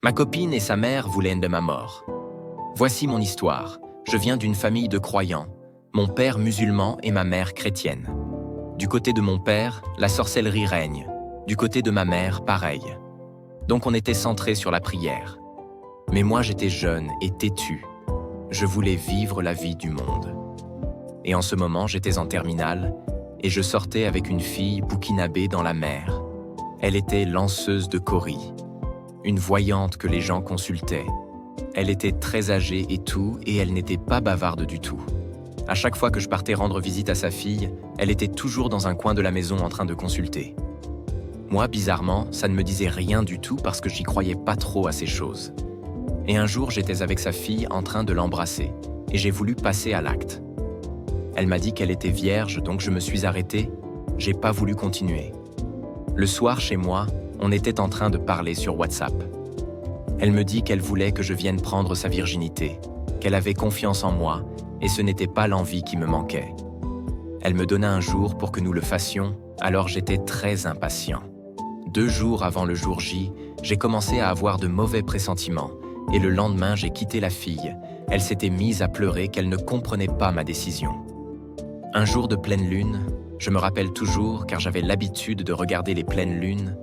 Ma copine et sa mère voulaient de ma mort. Voici mon histoire. Je viens d'une famille de croyants, mon père musulman et ma mère chrétienne. Du côté de mon père, la sorcellerie règne. Du côté de ma mère, pareil. Donc on était centré sur la prière. Mais moi j'étais jeune et têtu. Je voulais vivre la vie du monde. Et en ce moment j'étais en terminale et je sortais avec une fille bouquinabée dans la mer. Elle était lanceuse de Cori, une voyante que les gens consultaient. Elle était très âgée et tout, et elle n'était pas bavarde du tout. À chaque fois que je partais rendre visite à sa fille, elle était toujours dans un coin de la maison en train de consulter. Moi, bizarrement, ça ne me disait rien du tout parce que j'y croyais pas trop à ces choses. Et un jour, j'étais avec sa fille en train de l'embrasser, et j'ai voulu passer à l'acte. Elle m'a dit qu'elle était vierge, donc je me suis arrêté. J'ai pas voulu continuer. Le soir, chez moi, on était en train de parler sur WhatsApp. Elle me dit qu'elle voulait que je vienne prendre sa virginité, qu'elle avait confiance en moi, et ce n'était pas l'envie qui me manquait. Elle me donna un jour pour que nous le fassions, alors j'étais très impatient. 2 jours avant le jour J, j'ai commencé à avoir de mauvais pressentiments, et le lendemain, j'ai quitté la fille. Elle s'était mise à pleurer qu'elle ne comprenait pas ma décision. Un jour de pleine lune, je me rappelle toujours car j'avais l'habitude de regarder les pleines lunes,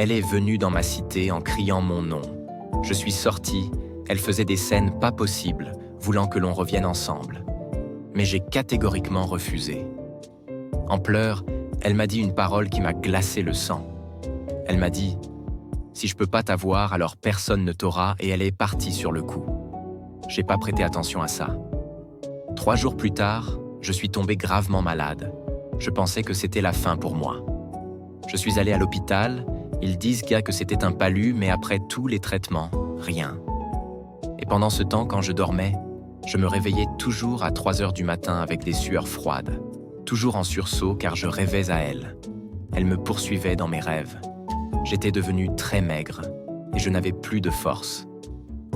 elle est venue dans ma cité en criant mon nom. Je suis sorti, elle faisait des scènes pas possibles, voulant que l'on revienne ensemble. Mais j'ai catégoriquement refusé. En pleurs, elle m'a dit une parole qui m'a glacé le sang. Elle m'a dit « Si je peux pas t'avoir, alors personne ne t'aura » et elle est partie sur le coup. J'ai pas prêté attention à ça. 3 jours plus tard, je suis tombé gravement malade. Je pensais que c'était la fin pour moi. Je suis allé à l'hôpital, ils disent que c'était un palu, mais après tous les traitements, rien. Et pendant ce temps, quand je dormais, je me réveillais toujours à 3 heures du matin avec des sueurs froides, toujours en sursaut car je rêvais à elle. Elle me poursuivait dans mes rêves. J'étais devenu très maigre et je n'avais plus de force.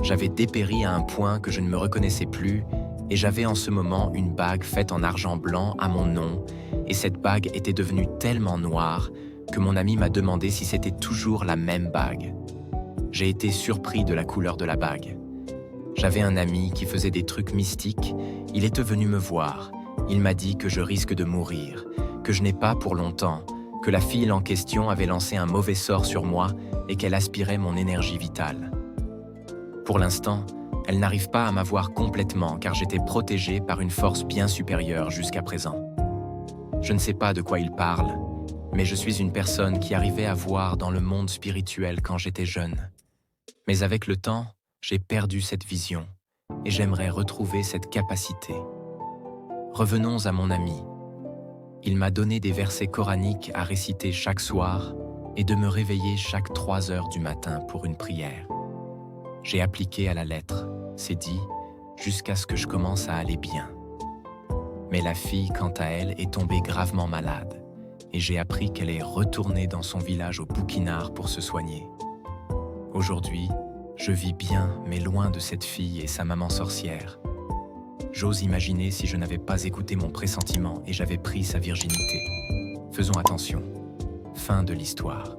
J'avais dépéri à un point que je ne me reconnaissais plus et j'avais en ce moment une bague faite en argent blanc à mon nom et cette bague était devenue tellement noire que mon ami m'a demandé si c'était toujours la même bague. J'ai été surpris de la couleur de la bague. J'avais un ami qui faisait des trucs mystiques, il était venu me voir. Il m'a dit que je risque de mourir, que je n'ai pas pour longtemps, que la fille en question avait lancé un mauvais sort sur moi et qu'elle aspirait mon énergie vitale. Pour l'instant, elle n'arrive pas à m'avoir complètement car j'étais protégé par une force bien supérieure jusqu'à présent. Je ne sais pas de quoi il parle, mais je suis une personne qui arrivait à voir dans le monde spirituel quand j'étais jeune. Mais avec le temps, j'ai perdu cette vision et j'aimerais retrouver cette capacité. Revenons à mon ami. Il m'a donné des versets coraniques à réciter chaque soir et de me réveiller chaque 3 heures du matin pour une prière. J'ai appliqué à la lettre, c'est dit, jusqu'à ce que je commence à aller bien. Mais la fille, quant à elle, est tombée gravement malade et j'ai appris qu'elle est retournée dans son village au Bouquinard pour se soigner. Aujourd'hui, je vis bien, mais loin de cette fille et sa maman sorcière. J'ose imaginer si je n'avais pas écouté mon pressentiment et j'avais pris sa virginité. Faisons attention. Fin de l'histoire.